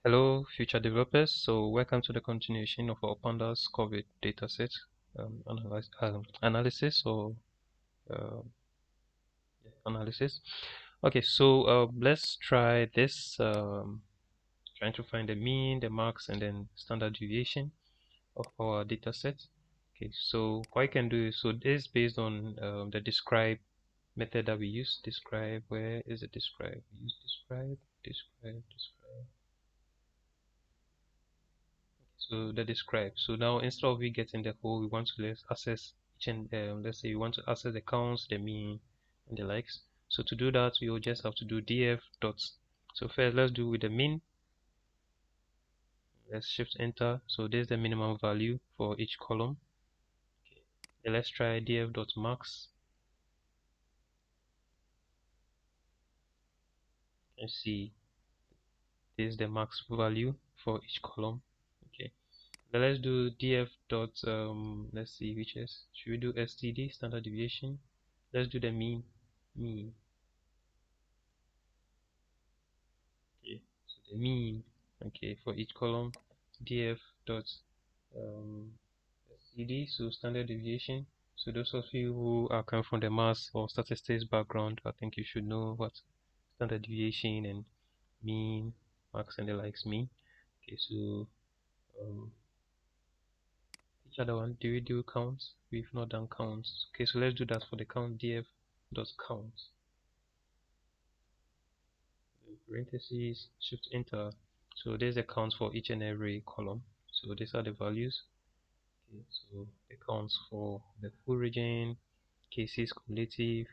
Hello, future developers. So, welcome to the continuation of our Pandas COVID dataset analysis or uh, analysis. Okay, so let's try this. Trying to find the mean, the max, and then standard deviation of our dataset. Okay, so what I can do is this is based on the describe method that we use. Describe, where is it describe? We use describe. So the describe. So now instead of we getting the whole, we want to let's access each and let's say we want to access the counts, the mean, and the likes. So to do that, we will just have to do df dots. So first, let's do with the mean. Let's shift enter. So there's the minimum value for each column. Okay. Then let's try df dot max. Let's see. This is the max value for each column. Okay. Then let's do df dot let's see which is should we do std standard deviation. Let's do the mean. Okay, so the mean, okay, for each column, df dot um, std, so standard deviation. So those of you who are coming from the math or statistics background, I think you should know what standard deviation and mean, max, and the likes mean. Okay, so um, each other one, do we do counts? We've not done counts. Okay, so let's do that for the count df dot count. Parentheses, shift enter. So there's the counts for each and every column. So these are the values. Okay, so the counts for the full region, cases cumulative,